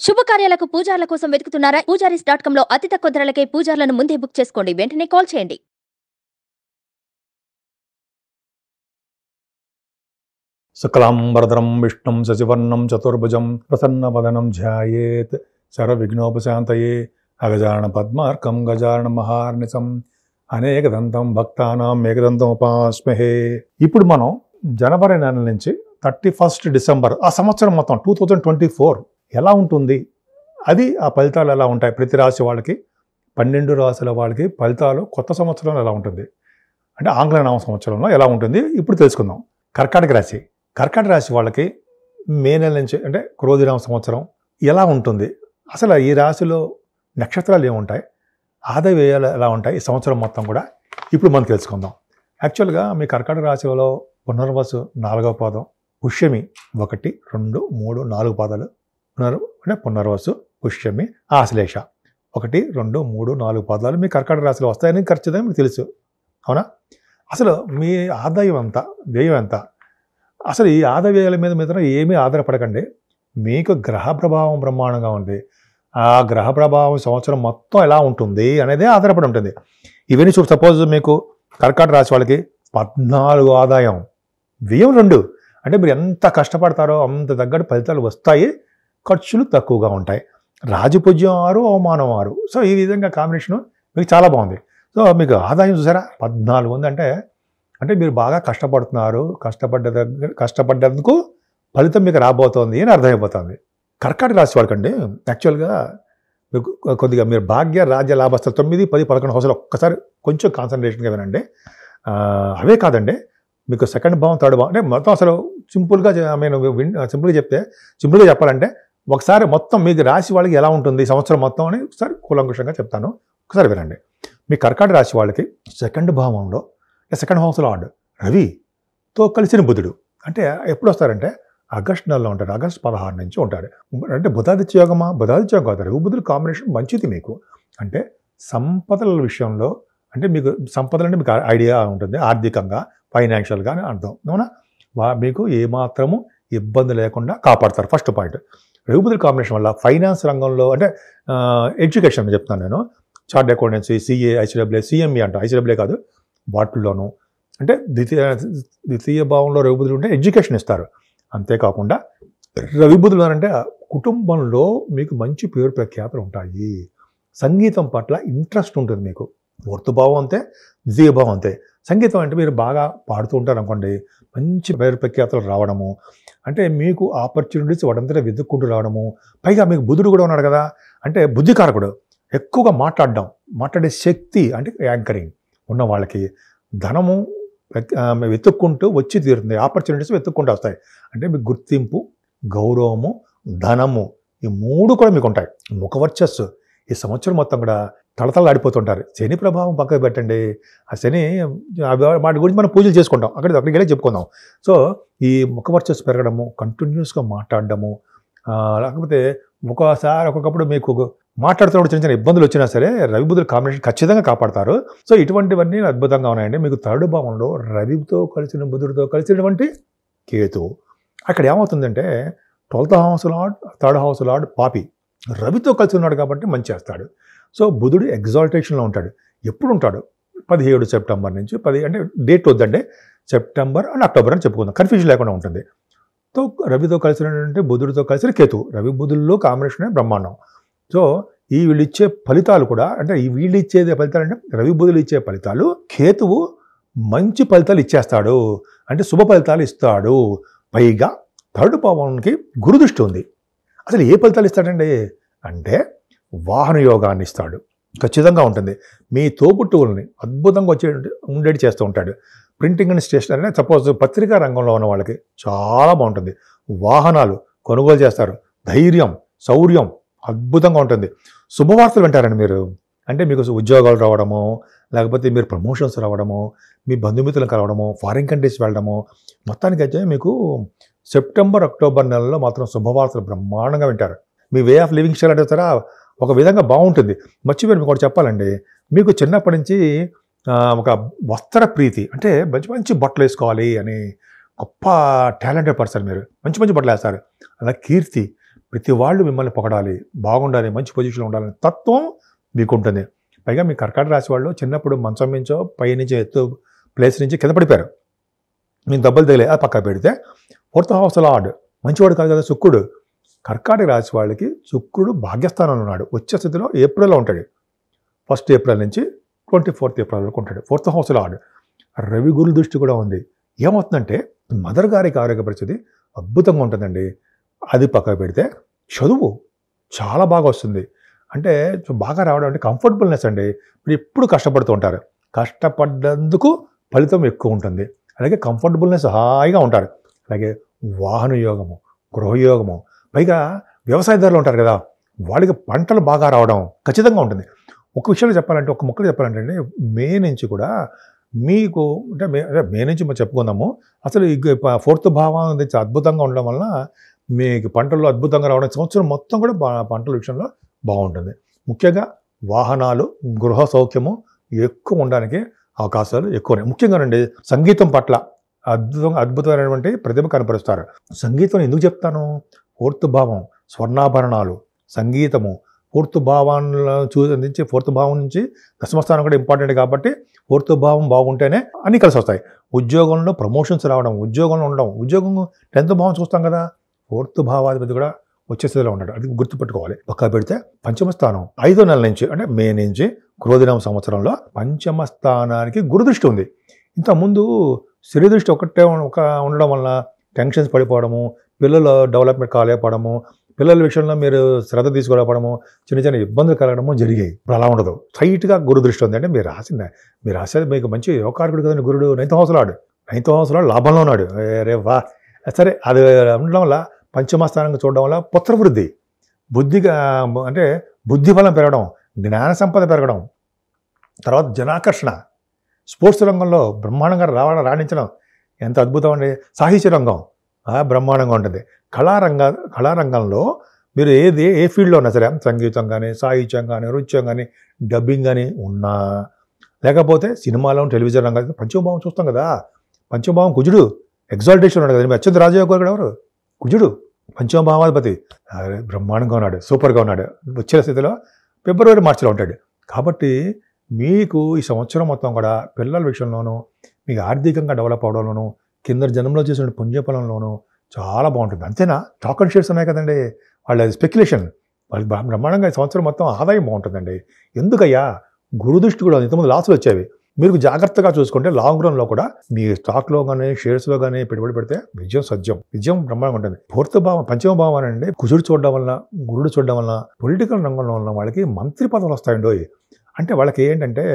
శుభకార్యాలకు పూజార్ల కోసం వెతుకుతున్నారా? పూజారీస్.com లో అతి తక్కువ ధరలకే పూజార్లను ముందే బుక్ చేసుకోండి. వెంటనే కాల్ చేయండి. శుక్లాంబరధరం విష్ణుం శశివర్ణం చతుర్భుజం ప్రసన్నవదనం ధ్యాయేత్ సర్వవిఘ్నోపశాంతయే అగజానన పద్మార్కం గజానన మహార్నిశం అనేకదంతం భక్తానాం ఏకదంతం ఉపాస్మహే. ఇప్పుడు మనం జనవరి నెల నుంచి 31 డిసెంబర్ ఆ సంవత్సరం మొత్తం 2024 ఎలా ఉంటుంది, అది ఆ ఫలితాలు ఎలా ఉంటాయి, ప్రతి రాశి వాళ్ళకి 12 రాశుల వాళ్ళకి ఫలితాలు కొత్త సంవత్సరంలో ఎలా ఉంటుంది అంటే ఆంగ్ల నామ సంవత్సరంలో ఎలా ఉంటుంది ఇప్పుడు తెలుసుకుందాం. కర్కాటక రాశి, కర్కాటక రాశి వాళ్ళకి మే నెల నుంచి అంటే క్రోధినామ సంవత్సరం ఎలా ఉంటుంది, అసలు ఈ రాశిలో నక్షత్రాలు ఏముంటాయి, ఆదాయ వ్యయాలు ఎలా ఉంటాయి, ఈ సంవత్సరం మొత్తం కూడా ఇప్పుడు మనం తెలుసుకుందాం. యాక్చువల్గా మీ కర్కాటక రాశిలో పునర్వసు 4వ పాదం, పుష్యమి 1, 2, 3, 4 పాదాలు అంటే పునర్వసు, పుష్యమి, ఆశ్లేష 1, 2, 3, 4 పాదాలు మీ కర్కాటక రాశిలో వస్తాయని ఖచ్చితంగా మీకు తెలుసు, అవునా? అసలు మీ ఆదాయం ఎంత, వ్యయం ఎంత, అసలు ఈ ఆదాయ వ్యయాల మీద ఏమీ ఆధారపడకండి. మీకు గ్రహ ప్రభావం బ్రహ్మాండంగా ఉంది. ఆ గ్రహ ప్రభావం సంవత్సరం మొత్తం ఎలా ఉంటుంది అనేది ఆధారపడి ఉంటుంది. ఇవన్నీ సపోజ్ మీకు కర్కాటక రాశి వాళ్ళకి 14 ఆదాయం, వ్యయం 2, అంటే మీరు ఎంత కష్టపడతారో అంత తగ్గట్టు ఫలితాలు వస్తాయి, ఖర్చులు తక్కువగా ఉంటాయి. రాజపూజ్యం 6, అవమానం 6. సో ఈ విధంగా కాంబినేషన్ మీకు చాలా బాగుంది. సో మీకు ఆదాయం చూసారా 14 ఉంది అంటే మీరు బాగా కష్టపడుతున్నారు, కష్టపడ్డందుకు ఫలితం మీకు రాబోతోంది అని అర్థమైపోతుంది. కర్కాటక రాశి వాళ్ళకండి యాక్చువల్గా మీకు కొద్దిగా మీరు భాగ్య రాజ్య లాభస్థలు 9, 10, 11 హౌస్లో ఒక్కసారి కొంచెం కాన్సన్ట్రేషన్గా వినండి. అవే కాదండి, మీకు సెకండ్ భావం, థర్డ్ భావం అంటే మొత్తం అసలు సింపుల్గా సింపుల్గా చెప్పాలంటే ఒకసారి మొత్తం మీకు రాశి వాళ్ళకి ఎలా ఉంటుంది సంవత్సరం మొత్తం అని ఒకసారి కూలంకుషంగా చెప్తాను, ఒకసారి వినండి. మీ కర్కాటక రాశి వాళ్ళకి సెకండ్ భావంలో సెకండ్ హౌస్ లార్డ్ రవితో కలిసిన బుధుడు అంటే ఎప్పుడు వస్తారంటే ఆగస్టు నెలలో ఉంటాడు, ఆగస్టు 16 నుంచి ఉంటాడు. అంటే బుధాదిత్య యోగమా? బుధాదిత్య యోగం కాదు, రవి బుధుడు కాంబినేషన్ మంచిది మీకు. అంటే సంపదల విషయంలో అంటే మీకు సంపదలు అంటే మీకు ఐడియా ఉంటుంది, ఆర్థికంగా ఫైనాన్షియల్గా అని అర్థం, అవునా? మీకు ఏమాత్రము ఇబ్బంది లేకుండా కాపాడతారు. ఫస్ట్ పాయింట్, రవి బుధుడు కాంబినేషన్ వల్ల ఫైనాన్స్ రంగంలో అంటే ఎడ్యుకేషన్ చెప్తున్నాను నేను, చార్ట్ అకౌంటెన్సీ, సిఏ, ఐసిడబ్ల్యూ, సిఎంఈ అంట, ఐసిడబ్ల్యూ కాదు, వాటిల్లోనూ అంటే ద్వితీయ భావంలో రవి బుధుడు ఉంటే ఎడ్యుకేషన్ ఇస్తారు. అంతేకాకుండా రవి బుధుడు అంటే కుటుంబంలో మీకు మంచి పేరు ప్రఖ్యాతులు ఉంటాయి, సంగీతం పట్ల ఇంట్రెస్ట్ ఉంటుంది మీకు, వర్తుభావం అంతే, ద్వితీయ భావం అంతే. సంగీతం అంటే మీరు బాగా పాడుతూ ఉంటారు అనుకోండి, మంచి పేరు ప్రఖ్యాతులు రావడము, అంటే మీకు ఆపర్చునిటీస్ వాడంతా వెతుక్కుంటూ రావడము. పైగా మీకు బుధుడు కూడా ఉన్నాడు కదా, అంటే బుద్ధికారకుడు, ఎక్కువగా మాట్లాడే శక్తి అంటే యాంకరింగ్ ఉన్న వాళ్ళకి ధనము వెతుక్కుంటూ వచ్చి తీరుతుంది, ఆపర్చునిటీస్ వెతుక్కుంటూ వస్తాయి. అంటే మీకు గుర్తింపు, గౌరవము, ధనము ఈ 3 కూడా మీకు ఉంటాయి. ముఖవర్చస్సు ఈ సంవత్సరం మొత్తం కూడా తళతళలాడిపోతుంటారు. శని ప్రభావం పక్కకు పెట్టండి, ఆ శని వాటి గురించి మనం పూజలు చేసుకుంటాం, అక్కడికి వెళ్ళి చెప్పుకుందాం. సో ఈ ముఖవర్చస్సు పెరగడము, కంటిన్యూస్గా మాట్లాడడము, లేకపోతే ఒక్కొక్కప్పుడు మీకు మాట్లాడుతున్నప్పుడు చిన్న ఇబ్బందులు వచ్చినా సరే రవి బుధుడు కాంబినేషన్ ఖచ్చితంగా కాపాడతారు. సో ఇటువంటివన్నీ అద్భుతంగా ఉన్నాయండి. మీకు థర్డ్ భావంలో రవితో కలిసిన బుధుడితో కలిసినటువంటి కేతువు, అక్కడ ఏమవుతుందంటే 12th house lord, 3rd house lord పాపి రవితో కలిసి ఉన్నాడు కాబట్టి మంచి చేస్తాడు. సో బుధుడు ఎగ్జాల్టేషన్లో ఉంటాడు. ఎప్పుడు ఉంటాడు? 17 సెప్టెంబర్ నుంచి 10 అంటే డేట్ వద్దంటే సెప్టెంబర్ అండ్ అక్టోబర్ అని చెప్పుకుందాం, కన్ఫ్యూజన్ లేకుండా ఉంటుంది. సో రవితో కలిసినటువంటి బుధుడితో కలిసిన కేతువు, రవి బుధుల్లో కాంబినేషనే బ్రహ్మాండం. సో ఈ వీళ్ళు ఇచ్చే ఫలితాలు కూడా అంటే వీళ్ళు ఇచ్చేది ఫలితాలు అంటే రవి బుధులు ఇచ్చే ఫలితాలు, కేతువు మంచి ఫలితాలు ఇచ్చేస్తాడు, అంటే శుభ ఫలితాలు ఇస్తాడు. పైగా థర్డ్ భావానికి గురుదృష్టి ఉంది. అసలు ఏ ఫలితాలు ఇస్తాడండి అంటే వాహన యోగాన్ని ఇస్తాడు, ఖచ్చితంగా ఉంటుంది. మీ తోబుట్టువుల్ని అద్భుతంగా ఉండేటి చేస్తూ ఉంటాడు. ప్రింటింగ్ అండ్ స్టేషనరీ అంటే సపోజ్ పత్రికా రంగంలో ఉన్న వాళ్ళకి చాలా బాగుంటుంది. వాహనాలు కొనుగోలు చేస్తారు, ధైర్యం, శౌర్యం అద్భుతంగా ఉంటుంది. శుభవార్తలు వింటారండి మీరు, అంటే మీకు ఉద్యోగాలు రావడము, లేకపోతే మీరు ప్రమోషన్స్ రావడము, మీ బంధుమిత్రులను కలవడము, ఫారిన్ కంట్రీస్ వెళ్ళడము, మొత్తానికి అయితే మీకు సెప్టెంబర్, అక్టోబర్ నెలలో మాత్రం శుభవార్తలు బ్రహ్మాండంగా వింటారు. మీ వే ఆఫ్ లివింగ్ స్టైల్ అంటే సరే ఒక విధంగా బాగుంటుంది. మర్చిపోయి మీకు ఒకటి చెప్పాలండి, మీకు చిన్నప్పటి నుంచి ఒక వస్త్ర ప్రీతి, అంటే మంచి బట్టలు వేసుకోవాలి అని గొప్ప టాలెంటెడ్ పర్సన్ మీరు, మంచి బట్టలు వేస్తారు. అలా కీర్తి, ప్రతి వాళ్ళు మిమ్మల్ని పొగడాలి, బాగుండాలి, మంచి పొజిషన్లో ఉండాలని తత్వం మీకు ఉంటుంది. పైగా మీ కర్కాటక రాశి వాళ్ళు చిన్నప్పుడు మంచం నుంచో పైనుంచి ఎత్తు ప్లేస్ నుంచి కింద పడిపోయారు, మీకు దెబ్బలు తగిలే, అది పక్క పెడితే 4th house లార్డ్ మంచివాడు కాదు కదా శుక్రుడు. కర్కాటక రాశి వాళ్ళకి శుక్రుడు భాగ్యస్థానంలో ఉన్నాడు, వచ్చే స్థితిలో ఏప్రిల్లో ఉంటాడు. 1st ఏప్రిల్ నుంచి 24th ఏప్రిల్ వరకు ఉంటాడు. 4th house లార్డ్ రవి గురు దృష్టి కూడా ఉంది. ఏమవుతుందంటే మదర్ గారికి ఆరోగ్య పరిస్థితి అద్భుతంగా ఉంటుందండి. అది పక్క పెడితే చదువు చాలా బాగా వస్తుంది. అంటే బాగా రావడం అంటే కంఫర్టబుల్నెస్ అండి. మీరు ఎప్పుడు కష్టపడుతూ ఉంటారు, కష్టపడ్డందుకు ఫలితం ఎక్కువ ఉంటుంది. అలాగే కంఫర్టబుల్నెస్ హాయిగా ఉంటారు. అలాగే వాహన యోగము, గృహయోగము, పైగా వ్యవసాయదారులు ఉంటారు కదా, వాళ్ళకి పంటలు బాగా రావడం ఖచ్చితంగా ఉంటుంది. ఒక విషయంలో చెప్పాలంటే, ఒక ముక్కలు చెప్పాలంటే అండి, మే నుంచి కూడా మీకు అంటే మే నుంచి మనం చెప్పుకుందాము. అసలు ఈ 4th భావం నుంచి అద్భుతంగా ఉండడం వలన మీకు పంటల్లో అద్భుతంగా రావడం, సంవత్సరం మొత్తం కూడా పంటల విషయంలో బాగుంటుంది. ముఖ్యంగా వాహనాలు, గృహ సౌఖ్యము ఎక్కువ ఉండడానికి అవకాశాలు ఎక్కువనే. ముఖ్యంగానండి సంగీతం పట్ల అద్భుతమైనటువంటి ప్రతిభ కనపరుస్తారు. సంగీతం ఎందుకు చెప్తాను, 4th భావం స్వర్ణాభరణాలు, సంగీతము 4th భావాన్ని అందించి 4th భావం నుంచి 10వ స్థానం కూడా ఇంపార్టెంట్ కాబట్టి 4th భావం బాగుంటేనే అన్నీ కలిసి వస్తాయి. ఉద్యోగంలో ప్రమోషన్స్ రావడం, ఉద్యోగంలో ఉండడం, ఉద్యోగం 10th భావం చూస్తాం కదా, 4th భావాధిపతి కూడా వచ్చే స్థితిలో ఉన్నాడు, అది గుర్తుపెట్టుకోవాలి. పక్కా పెడితే 5వ స్థానం 5వ నెల నుంచి అంటే మే నుంచి క్రోధినామ సంవత్సరంలో 5వ స్థానానికి గురుదృష్టి ఉంది. ఇంతకుముందు శని దృష్టి ఒకటే ఉండడం వలన టెన్షన్స్ పడిపోవడము, పిల్లలు డెవలప్మెంట్ కాలేకపోవడము, పిల్లల విషయంలో మీరు శ్రద్ధ తీసుకోలేకపోవడము, చిన్న చిన్న ఇబ్బందులు కలగడము జరిగాయి. ఇప్పుడు అలా ఉండదు, స్ట్రైట్గా గురు దృష్టి ఉంది. అంటే మీరు రాసేది మీకు మంచి యోగకారకుడు కదండి గురుడు. 9th house lord, 9th house lord లాభంలో ఉన్నాడు. రే వా, సరే అది ఉండడం వల్ల 5వ స్థానంగా చూడడం వల్ల పుత్రవృద్ధి, బుద్ధిగా అంటే బుద్ధి బలం పెరగడం, జ్ఞాన సంపద పెరగడం, తర్వాత జనాకర్షణ, స్పోర్ట్స్ రంగంలో బ్రహ్మాండంగా రాణించడం ఎంత అద్భుతం అండి. సాహిత్య రంగం బ్రహ్మాండంగా ఉంటుంది. కళారంగంలో మీరు ఏ ఫీల్డ్లో ఉన్నా సరే, సంగీతం కానీ, సాహిత్యం కానీ, నృత్యం కానీ, డబ్బింగ్ కానీ ఉన్నా, లేకపోతే సినిమాలో, టెలివిజన్ రంగం, పంచమభావం చూస్తాం కదా. పంచమభావం కుజుడు ఎగ్జాల్టేషన్ ఉన్నాడు కదా. అత్యంత రాజయోగ ఎవరు? కుజుడు, పంచమభావాధిపతి. బ్రహ్మాండంగా ఉన్నాడు, సూపర్గా ఉన్నాడు. వచ్చే స్థితిలో ఫిబ్రవరి మార్చిలో ఉంటాడు. కాబట్టి మీకు ఈ సంవత్సరం మొత్తం కూడా పిల్లల విషయంలోనూ, మీకు ఆర్థికంగా డెవలప్ అవడంలోనూ, కింద జన్మలో చేసిన పుణ్యఫలంలోనూ చాలా బాగుంటుంది. అంతేనా, స్టాక్ అండ్ షేర్స్ ఉన్నాయి కదండి, వాళ్ళ స్పెక్యులేషన్, వాళ్ళకి బ్రహ్మాండంగా ఈ సంవత్సరం మొత్తం ఆదాయం బాగుంటుందండి. ఎందుకయ్యా, గురుదృష్టి కూడా ఇంతకుముందు లాసులు వచ్చేవి. మీరు జాగ్రత్తగా చూసుకుంటే లాంగ్ రన్లో కూడా మీ స్టాక్లో కానీ, షేర్స్లో కానీ పెట్టుబడి పెడితే విజయం బ్రహ్మాండంగా ఉంటుంది. 4th భావం 5వ భావం అండి, కుజుడు చూడడం వలన, గురుడు చూడడం వలన పొలిటికల్ రంగంలో ఉన్న వాళ్ళకి మంత్రి పదవులు వస్తాయండో. అంటే వాళ్ళకి ఏంటంటే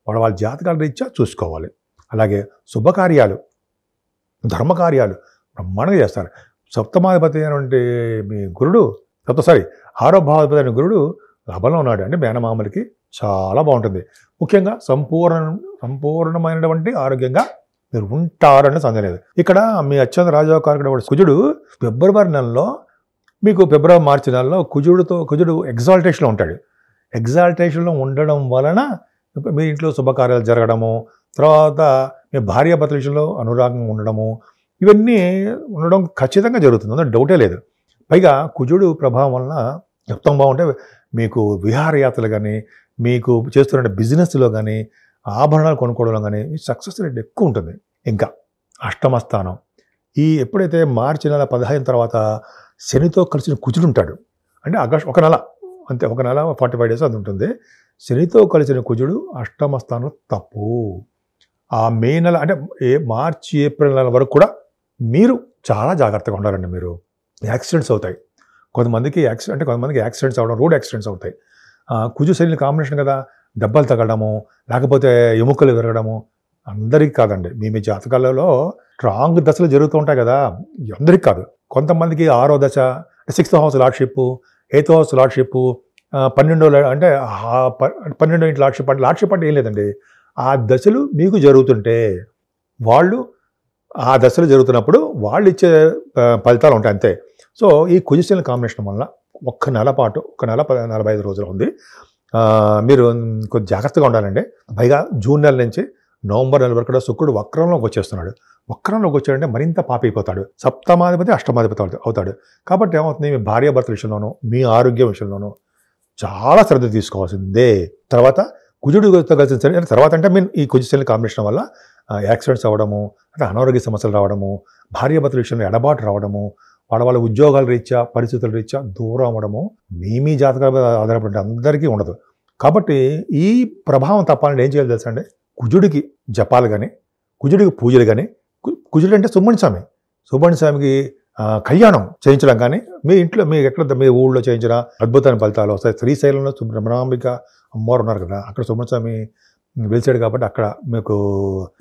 వాళ్ళ జాతకాల రీత్యా చూసుకోవాలి. అలాగే శుభకార్యాలు, ధర్మకార్యాలు బ్రహ్మాండంగా చేస్తారు. 7వ అయినటువంటి మీ గురుడు, 6వ భావాధిపతి అయిన గురుడు లాభంలో ఉన్నాడు. అంటే మేనమామలకి చాలా బాగుంటుంది. ముఖ్యంగా సంపూర్ణమైనటువంటి ఆరోగ్యంగా మీరు ఉంటారని సందేహం లేదు. ఇక్కడ మీ అత్యంత రాజయోగకారకుడు కుజుడు ఫిబ్రవరి నెలలో, మీకు మార్చి నెలలో కుజుడు ఎగ్జాల్టేషన్లో ఉంటాడు. ఎగ్జాల్టేషన్లో ఉండడం వలన మీ ఇంట్లో శుభకార్యాలు జరగడము, తర్వాత మీ భార్యాభర్తల విషయంలో అనురాగం ఉండడము, ఇవన్నీ ఉండడం ఖచ్చితంగా జరుగుతుంది, అందులో డౌటే లేదు. పైగా కుజుడు ప్రభావం వలన మొత్తం బాగుంటే మీకు విహారయాత్రలు కానీ, మీకు చేస్తున్న బిజినెస్లో కానీ, ఆభరణాలు కొనుక్కోవడంలో కానీ సక్సెస్ రేట్ ఎక్కువ ఉంటుంది. ఇంకా 8వ స్థానం, ఎప్పుడైతే మార్చి నెల 15 తర్వాత శనితో కలిసిన కుజుడు ఉంటాడు. అంటే ఆగస్ట్ ఒక నెల, అంతే, ఒక నెల 45 days అది ఉంటుంది. శనితో కలిసిన కుజుడు 8వ స్థానంలో తప్పు. ఆ మే నెల అంటే మార్చి ఏప్రిల్ నెల వరకు కూడా మీరు చాలా జాగ్రత్తగా ఉండాలండి. మీరు యాక్సిడెంట్స్ అవుతాయి, కొంతమందికి యాక్సిడెంట్స్ అవ్వడం, రోడ్ యాక్సిడెంట్స్ అవుతాయి. కుజు శని కాంబినేషన్ కదా, దెబ్బలు తగలడము, లేకపోతే ఎముకలు విరగడము అందరికీ కాదండి. మీ జాతకాలలో స్ట్రాంగ్ దశలు జరుగుతూ ఉంటాయి కదా, అందరికీ కాదు. కొంతమందికి 6వ దశ, 6th house lordship, 8th house lordship, 12 అంటే 12 ఇంటి లార్డ్షిప్ అంటే ఏం లేదండి. ఆ దశలు మీకు జరుగుతుంటే వాళ్ళు ఆ దశలు జరుగుతున్నప్పుడు వాళ్ళు ఇచ్చే ఫలితాలు ఉంటాయి, అంతే. సో ఈ కుజశని కాంబినేషన్ వల్ల ఒక్క నెల పాటు, ఒక నెల 45 రోజులు ఉంది. మీరు కొంచెం జాగ్రత్తగా ఉండాలండి. పైగా జూన్ నెల నుంచి నవంబర్ నెల వరకు కూడా శుక్రుడు వక్రంలోకి వచ్చేస్తున్నాడు. వక్రంలోకి వచ్చాడంటే మరింత పాపైపోతాడు. సప్తమాధిపతి అష్టమాధిపతి అవుతాడు. కాబట్టి ఏమవుతుంది, మీ భార్యాభర్తల విషయంలోనూ మీ ఆరోగ్యం విషయంలోనూ చాలా శ్రద్ధ తీసుకోవాల్సిందే. తర్వాత కుజుడితో కలిసి తర్వాత అంటే మీన్ ఈ కుజశని కాంబినేషన్ వల్ల యాక్సిడెంట్స్ అవ్వడము, అంటే అనారోగ్య సమస్యలు రావడము, భార్యాభర్తల విషయంలో ఎడబాటు రావడము, వాళ్ళ ఉద్యోగాల రీత్యా పరిస్థితుల రీత్యా దూరం అవ్వడము మీ జాతకాల ఆధారపడి అందరికీ ఉండదు. కాబట్టి ఈ ప్రభావం తప్పాలని ఏం చేయాలి తెలుసా అండి, కుజుడికి జపాలు కానీ, కుజుడికి పూజలు కానీ, కుజుడు అంటే సుబ్రహ్మణ్య స్వామికి కళ్యాణం చేయించడం కానీ, మీ ఇంట్లో మీ ఎక్కడ మీ ఊళ్ళో చేయించిన అద్భుతమైన ఫలితాలు వస్తాయి. శ్రీశైలంలో బ్రహ్మాంబిక అమ్మవారు ఉన్నారు కదా, అక్కడ సుబ్రహ్మణ్య స్వామి వెలిచాడు కాబట్టి అక్కడ మీకు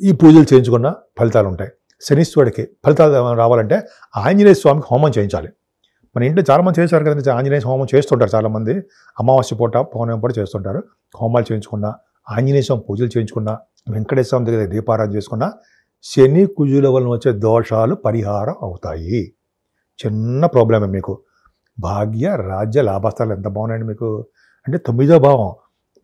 ఈ పూజలు చేయించుకున్న ఫలితాలు ఉంటాయి. శనీశ్వరుడికి ఫలితాలు రావాలంటే ఆంజనేయ స్వామికి హోమం చేయించాలి. మన ఇంట్లో చాలామంది చేశారు కదండి, ఆంజనేయ హోమం చేస్తుంటారు చాలామంది. అమావాస్య పూట పౌర్ణమి పూట చేస్తుంటారు. హోమాలు చేయించుకున్నా, ఆంజనేయ స్వామి పూజలు చేయించుకున్నా, వెంకటేశ్వర స్వామి దగ్గర దీపారాధన చేసుకున్నా శని కుజుల వలన వచ్చే దోషాలు పరిహారం అవుతాయి. చిన్న ప్రాబ్లమే మీకు. భాగ్య రాజ్య లాభస్థాలు ఎంత బాగున్నాయండి మీకు. అంటే 9వ భావం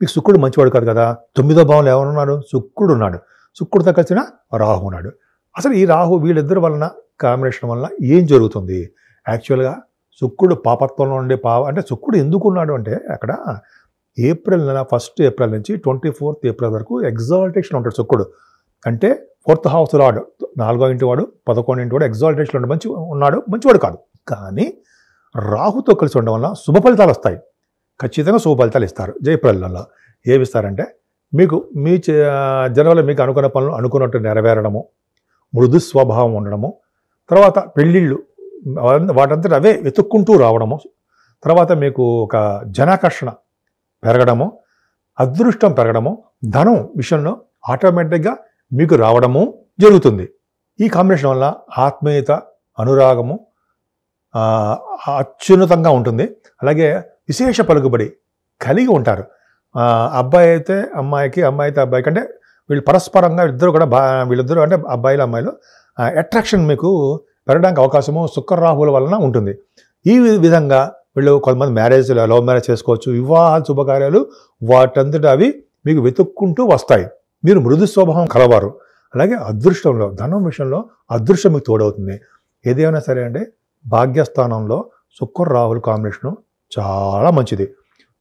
మీకు శుక్రుడు మంచివాడు కాదు కదా. 9వ భావంలో ఎవరున్నాడు, శుక్రుడు ఉన్నాడు. శుక్రుడితో కలిసిన రాహు ఉన్నాడు. అసలు ఈ రాహు వీళ్ళిద్దరి వలన కాంబినేషన్ వలన ఏం జరుగుతుంది? యాక్చువల్గా శుక్రుడు పాపత్వంలో ఉండే అంటే శుక్రుడు ఎందుకు ఉన్నాడు అంటే అక్కడ ఏప్రిల్ నెల 1 ఏప్రిల్ నుంచి 24 ఏప్రిల్ వరకు ఎగ్జాల్టేషన్ ఉంటాడు శుక్రుడు. అంటే 4th హౌస్ లార్డ్, 4వ ఇంటి వాడు, 11వ ఇంటి వాడు ఎగ్జాల్టేషన్ ఉన్నాడు, మంచివాడు కాదు. కానీ రాహుతో కలిసి ఉండడం వల్ల శుభ ఫలితాలు వస్తాయి. ఖచ్చితంగా శుభ ఫలితాలు ఇస్తారు. ఏప్రిల్ నెలలో ఏమి ఇస్తారంటే మీకు మీ జనవరిలో మీకు అనుకున్న పనులు అనుకున్నట్టు నెరవేరడము, మృదు స్వభావం ఉండడము, తర్వాత పెళ్ళిళ్ళు వాటంతట అవే వెతుక్కుంటూ రావడము, తర్వాత మీకు ఒక జనాకర్షణ పెరగడము, అదృష్టం పెరగడము, ధనం విషయంలో ఆటోమేటిక్గా మీకు రావడము జరుగుతుంది. ఈ కాంబినేషన్ వల్ల ఆత్మీయత, అనురాగము అత్యున్నతంగా ఉంటుంది. అలాగే విశేష పలుకుబడి కలిగి ఉంటారు. అబ్బాయి అయితే అమ్మాయికి, అమ్మాయి అయితే అబ్బాయికి, అంటే వీళ్ళు పరస్పరంగా వీళ్ళిద్దరూ అంటే అబ్బాయిలు అమ్మాయిలు అట్రాక్షన్ మీకు పెరగడానికి అవకాశము శుక్రరాహువుల వలన ఉంటుంది. ఈ విధంగా వీళ్ళు కొంతమంది లవ్ మ్యారేజ్ చేసుకోవచ్చు. వివాహ శుభకార్యాలు వాటంతట అవి మీకు వెతుక్కుంటూ వస్తాయి. మీరు మృదు స్వభావం కలవారు. అలాగే అదృష్టంలో, ధనం విషయంలో అదృష్టం మీకు తోడవుతుంది. ఏదేమైనా సరే అంటే భాగ్యస్థానంలో శుక్ర-రాహుల కాంబినేషను చాలా మంచిది.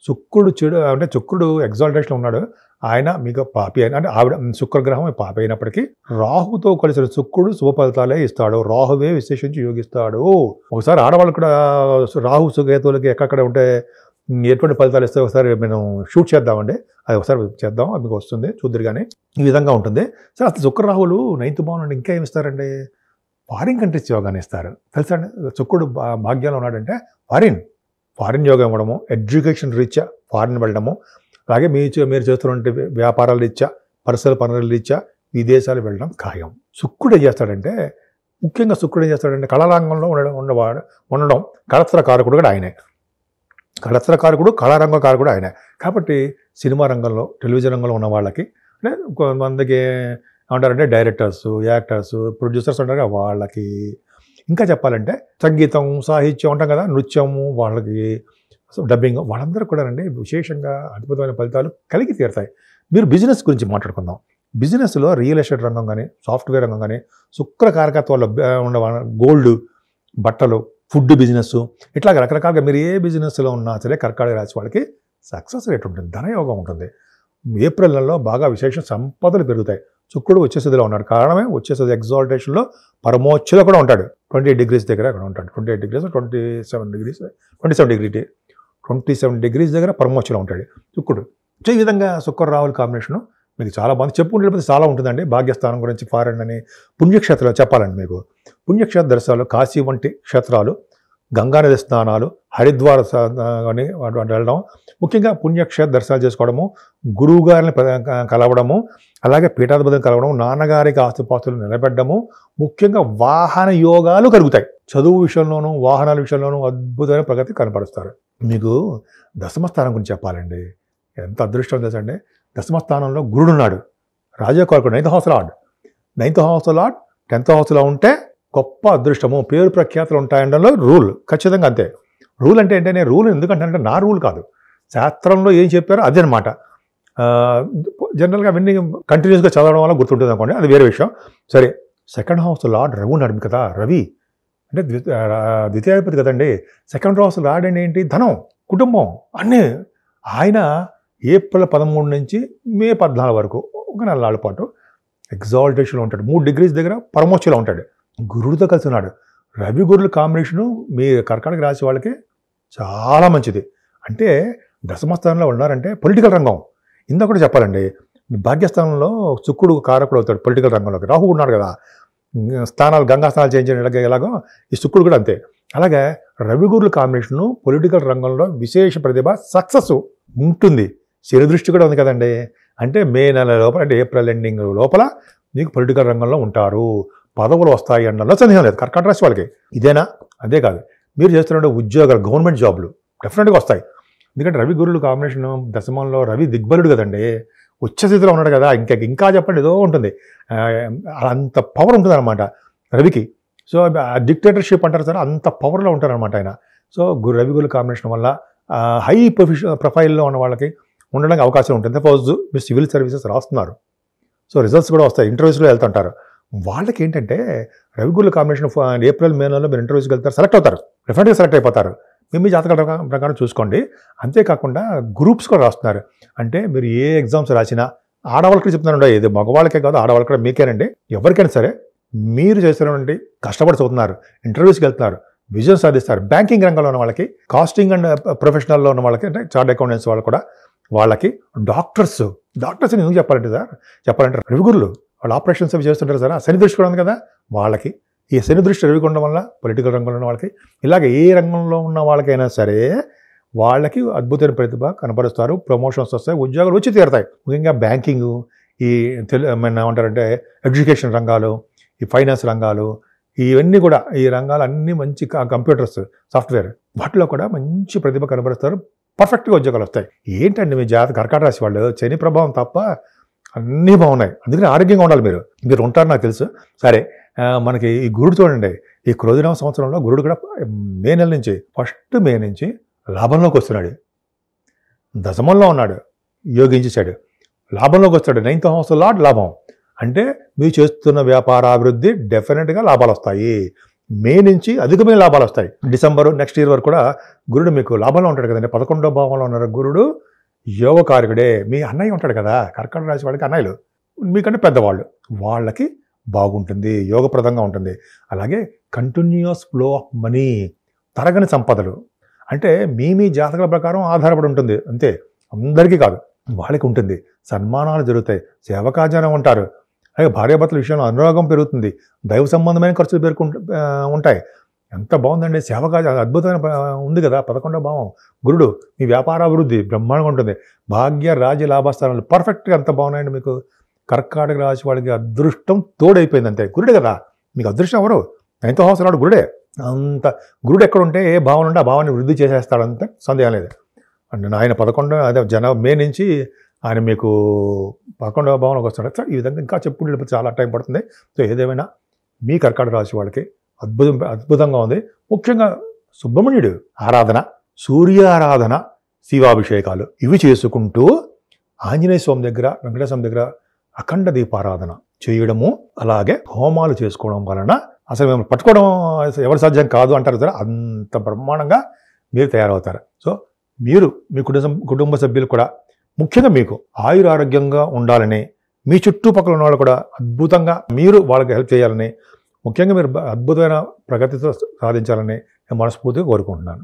శుక్రుడు చెడు అంటే శుక్రుడు ఎగ్జాల్టేషన్ ఉన్నాడు, ఆయన మీకు పాపి అయిన అంటే ఆవిడ శుక్రగ్రహం పాపి అయినప్పటికీ రాహుతో కలిసిన శుక్రుడు శుభ ఫలితాలే ఇస్తాడు. రాహువే విశేషించి యోగిస్తాడు. ఒకసారి ఆడవాళ్ళు కూడా రాహు కేతువులకి ఎక్కడెక్కడ ఉంటే ఎటువంటి ఫలితాలు ఇస్తే ఒకసారి మేము షూట్ చేద్దామండి. అది ఒకసారి చేద్దాం, అది మీకు వస్తుంది చూద్దరు. కానీ ఈ విధంగా ఉంటుంది. సరే, అసలు శుక్రరాహులు 9th భావం నుండి ఇంకా ఏమి ఇస్తారండి? ఫారిన్ కంట్రీస్ యోగాన్ని ఇస్తారు. తెలుసా అండి? శుక్రుడు భాగ్యంలో ఉన్నాడంటే ఫారిన్ యోగం ఇవ్వడము, ఎడ్యుకేషన్ రీత్యా ఫారిన్ వెళ్ళడము, అలాగే మీరు చేస్తున్నటువంటి వ్యాపారాల రీత్యా, పర్సనల్ పనుల రీత్యా విదేశాలు వెళ్ళడం ఖాయం. శుక్రుడు ఏం చేస్తాడంటే, ముఖ్యంగా శుక్రుడు ఏం చేస్తాడంటే కళారంగంలో ఉండడం కళత్రకారకుడు కూడా ఆయనే. కళత్రకారకుడు, కళారంగకారకుడు ఆయనే. కాబట్టి సినిమా రంగంలో, టెలివిజన్ రంగంలో ఉన్న వాళ్ళకి అంటే కొంతమందికి ఏమంటారంటే డైరెక్టర్స్, యాక్టర్స్, ప్రొడ్యూసర్స్ ఉంటారు వాళ్ళకి, ఇంకా చెప్పాలంటే సంగీతం, సాహిత్యం ఉంటాం కదా, నృత్యము, వాళ్ళకి డబ్బింగ్, వాళ్ళందరూ కూడా అండి విశేషంగా అద్భుతమైన ఫలితాలు కలిగి తీరుతాయి. మీరు బిజినెస్ గురించి మాట్లాడుకుందాం. బిజినెస్లో రియల్ ఎస్టేట్ రంగం కానీ, సాఫ్ట్వేర్ రంగం కానీ, శుక్ర కారకత్వాల్లో ఉన్న గోల్డ్, బట్టలు, ఫుడ్ బిజినెస్, ఇట్లా రకరకాలుగా మీరు ఏ బిజినెస్లో ఉన్నా సరే కర్కాటక రాశి వాళ్ళకి సక్సెస్ రేట్ ఉంటుంది, ధనయోగం ఉంటుంది. ఏప్రిల్ నెలలో బాగా విశేష సంపదలు పెరుగుతాయి. శుక్రుడు వచ్చేసదిలో ఉన్నాడు. కారణమే వచ్చేసది ఎగ్జాల్టేషన్లో పరమోచ్చలో కూడా ఉంటాడు. 28 degrees దగ్గర అక్కడ ఉంటాడు. 28 degrees 27 degrees దగ్గర పరమోచ్చలో ఉంటాడు శుక్రుడు. సో ఈ విధంగా శుక్ర-రాహుల కాంబినేషను మీకు చాలా బాగుంది. చెప్పుకుంటే చాలా ఉంటుందండి. భాగ్యస్థానం గురించి, ఫారెన్ అని, పుణ్యక్షేత్రాలు చెప్పాలండి మీకు. పుణ్యక్షేత్ర దర్శనాలు, కాశీ వంటి క్షేత్రాలు, గంగానది స్నానాలు, హరిద్వార అని వెళ్ళడం, ముఖ్యంగా పుణ్యక్షేత్ర దర్శనాలు చేసుకోవడము, గురువు గారిని కలవడము, అలాగే పీఠాధిపతిని కలవడము, నాన్నగారికి ఆస్తిపాస్తులు నిలబెట్టడము, ముఖ్యంగా వాహన యోగాలు కలుగుతాయి. చదువు విషయంలోనూ, వాహనాల విషయంలోనూ అద్భుతమైన ప్రగతి కనపరుస్తారు. మీకు దశమస్థానం గురించి చెప్పాలండి. ఎంత అదృష్టం తెలుసండి. దశమస్థానంలో గురుడు ఉన్నాడు, రాజకారకుడు, 9th house lord. 9th house lord 10th హౌస్లో ఉంటే గొప్ప అదృష్టము, పేరు ప్రఖ్యాతులు ఉంటాయనడంలో రూల్. ఖచ్చితంగా అంతే. రూల్ అంటే ఏంటంటే, రూల్ ఎందుకంటే నా రూల్ కాదు, శాస్త్రంలో ఏం చెప్పారో అదే అనమాట. జనరల్గా అవన్నీ కంటిన్యూస్గా చదవడం వల్ల గుర్తుంటుంది అనుకోండి, అది వేరే విషయం. సరే, సెకండ్ హౌస్ లార్డ్ రవి ఉన్నాడు కదా, రవి అంటే ద్వితీయాధిపతి కదండి. సెకండ్ హౌస్ లార్డ్ అంటే ఏంటి? ధనం, కుటుంబం అన్నీ. ఆయన ఏప్రిల్ 13 నుంచి మే 14 వరకు ఒక నెలల పాటు ఎగ్జాల్టేషన్లో ఉంటాడు. 3 degrees దగ్గర పరమోచ్చలో ఉంటాడు. గురుడితో కలిసి ఉన్నాడు. రవి గురుల కాంబినేషను మీ కర్కాటక రాశి వాళ్ళకి చాలా మంచిది. అంటే దశమస్థానంలో ఉన్నారంటే పొలిటికల్ రంగం. ఇందాక కూడా చెప్పాలండి, భాగ్యస్థానంలో శుక్రుడు కారకుడు అవుతాడు పొలిటికల్ రంగంలోకి. రాహు ఉన్నాడు కదా, స్థానాలు గంగా స్థానాలు చేంజ్ చేయడం ఎలాగో ఈ శుక్రుడు కూడా అంతే. అలాగే రవి గురుల కాంబినేషను పొలిటికల్ రంగంలో విశేష ప్రతిభ, సక్సెస్ ఉంటుంది. శని దృష్టి కూడా ఉంది కదండి. అంటే మే నెల లోపల, అంటే ఏప్రిల్ ఎండింగ్ లోపల మీకు పొలిటికల్ రంగంలో ఉంటారు, పదవులు వస్తాయి అనడంలో సందేహం లేదు కర్కాటక రాశి వాళ్ళకి. ఇదేనా? అదే కాదు, మీరు చేస్తున్న ఉద్యోగాలు, గవర్నమెంట్ జాబ్లు డెఫినెట్గా వస్తాయి. ఎందుకంటే రవి గురులు కాంబినేషన్ దశమంలో రవి దిగ్బలుడు కదండి, ఉచ్చస్థితిలో ఉన్నాడు కదా. ఇంకా చెప్పండి, ఏదో ఉంటుంది, అంత పవర్ ఉంటుంది అనమాట రవికి. సో డిక్టేటర్షిప్ అంటారు సార్, అంత పవర్లో ఉంటారనమాట ఆయన. సో రవి గురుల కాంబినేషన్ వల్ల హై ప్రొఫైల్లో ఉన్న వాళ్ళకి ఉండడానికి అవకాశం ఉంటుంది. సపోజ్ మీరు సివిల్ సర్వీసెస్ రాస్తున్నారు, సో రిజల్ట్స్ కూడా వస్తాయి, ఇంటర్వ్యూస్లో వెళ్తుంటారు. వాళ్ళకి ఏంటంటే రవి గురుల కాంబినేషన్ ఏప్రిల్ మే నెలలో మీరు ఇంటర్వ్యూస్కి వెళ్తారు, సెలెక్ట్ అవుతారు, డెఫినెట్గా సెలెక్ట్ అయిపోతారు. మీ జాతకాల ప్రకారం చూసుకోండి. అంతేకాకుండా గ్రూప్స్ కూడా రాస్తున్నారు. అంటే మీరు ఏ ఎగ్జామ్స్ రాసినా, ఆడవాళ్ళకి చెప్తున్నారండి, ఇది మగవాళ్ళకే కాదు ఆడవాళ్ళకి కూడా, మీకేనండి, ఎవరికైనా సరే మీరు చేస్తున్నటువంటి కష్టపడి చదువుతున్నారు, ఇంటర్వ్యూస్కి వెళ్తున్నారు, విజయం సాధిస్తారు. బ్యాంకింగ్ రంగంలో ఉన్న వాళ్ళకి, కాస్టింగ్ అండ్ ప్రొఫెషనల్లో ఉన్న వాళ్ళకి, అంటే చార్ట్ అకౌంటెంట్స్ వాళ్ళు కూడా, వాళ్ళకి, డాక్టర్స్ ఎందుకు చెప్పాలంటే రవి గురులు వాళ్ళు ఆపరేషన్స్ అవి చేస్తుంటారు సార్. శని దృష్టి కూడా ఉంది కదా వాళ్ళకి. ఈ శని దృష్టి రవి ఉండడం వల్ల పొలిటికల్ రంగంలో ఉన్న వాళ్ళకి, ఇలాగ ఏ రంగంలో ఉన్న వాళ్ళకైనా సరే వాళ్ళకి అద్భుతమైన ప్రతిభ కనపరుస్తారు, ప్రమోషన్స్ వస్తాయి, ఉద్యోగాలు వచ్చి తీరుతాయి. ముఖ్యంగా బ్యాంకింగ్, ఈ ఏమంటారంటే ఎడ్యుకేషన్ రంగాలు, ఈ ఫైనాన్స్ రంగాలు, ఇవన్నీ కూడా, ఈ రంగాలు అన్నీ మంచి కంప్యూటర్స్, సాఫ్ట్వేర్, వాటిలో కూడా మంచి ప్రతిభ కనబరుస్తారు, పర్ఫెక్ట్గా ఉద్యోగాలు వస్తాయి. ఏంటండి మీ కర్కాటక రాశి వాళ్ళు శని ప్రభావం తప్ప అన్నీ బాగున్నాయి. అందుకని ఆరోగ్యంగా ఉండాలి. మీరు ఉంటారు నాకు తెలుసు. సరే, మనకి ఈ గురుడు చూడండి, ఈ క్రోధినామ సంవత్సరంలో గురుడు కూడా మే నెల నుంచి, ఫస్ట్ మే నుంచి లాభంలోకి వస్తున్నాడు. దశమంలో ఉన్నాడు, యోగించేశాడు, లాభంలోకి వస్తాడు. 9th house లార్డ్ లాభం. అంటే మీరు చేస్తున్న వ్యాపారాభివృద్ధి డెఫినెట్గా లాభాలు వస్తాయి. మే నుంచి అధికమైన లాభాలు వస్తాయి. డిసెంబర్ నెక్స్ట్ ఇయర్ వరకు కూడా గురుడు మీకు లాభంలో ఉంటాడు కదండి. 11వ భావంలో ఉన్నారు గురుడు, యోగకారకుడే. మీ అన్నయ్య ఉంటాడు కదా, కర్కాటక రాశి వాళ్ళకి అన్నయ్యలు మీకంటే పెద్దవాళ్ళు, వాళ్ళకి బాగుంటుంది, యోగప్రదంగా ఉంటుంది. అలాగే కంటిన్యూస్ ఫ్లో ఆఫ్ మనీ, తరగని సంపదలు. అంటే మీ జాతకాల ప్రకారం ఆధారపడి ఉంటుంది అంతే, అందరికీ కాదు, వాళ్ళకి ఉంటుంది. సన్మానాలు జరుగుతాయి, సేవకాజనం ఉంటారు. అలాగే భార్యాభర్తల విషయంలో అనురాగం పెరుగుతుంది, దైవ సంబంధమైన ఖర్చులు ఉంటాయి. ఎంత బాగుందండి, సేవకాజనం అద్భుతమైన ఉంది కదా. 11వ భావం గురుడు, మీ వ్యాపారాభివృద్ధి బ్రహ్మాండంగా ఉంటుంది. భాగ్య రాజ్య లాభస్థానాలు పర్ఫెక్ట్గా ఎంత బాగున్నాయండి మీకు. కర్కాటక రాశి వాళ్ళకి అదృష్టం తోడైపోయింది అంతే. గురుడే కదా మీకు అదృష్టం. ఎవరు? 9th house lord గురుడే. అంత గురుడు ఎక్కడుంటే ఏ భావన ఉంటే ఆ భావాన్ని వృద్ధి చేసేస్తాడంతే, సందేహం లేదు. అంటే ఆయన 11 మే నుంచి ఆయన మీకు 11వ భావంలోకి వస్తాడు. ఈ విధంగా ఇంకా చెప్పుకుంటే చాలా టైం పడుతుంది. సో ఏదేమైనా మీ కర్కాటక రాశి వాళ్ళకి అద్భుతంగా ఉంది. ముఖ్యంగా సుబ్రహ్మణ్యుడు ఆరాధన, సూర్య ఆరాధన, శివాభిషేకాలు ఇవి చేసుకుంటూ ఆంజనేయ స్వామి దగ్గర, వెంకటేశ్వర స్వామి దగ్గర అఖండ దీపారాధన చేయడము, అలాగే హోమాలు చేసుకోవడం వలన అసలు మేము పట్టుకోవడం ఎవరి సాధ్యం కాదు అంటారు కదా, అంత బ్రహ్మాండంగా మీరు తయారవుతారు. సో మీరు మీ కుటుంబ సభ్యులు కూడా, ముఖ్యంగా మీకు ఆయురారోగ్యంగా ఉండాలని, మీ చుట్టుపక్కల ఉన్న వాళ్ళు కూడా అద్భుతంగా మీరు వాళ్ళకి హెల్ప్ చేయాలని, ముఖ్యంగా మీరు అద్భుతమైన ప్రగతితో సాధించాలని నేను మనస్ఫూర్తిగా కోరుకుంటున్నాను.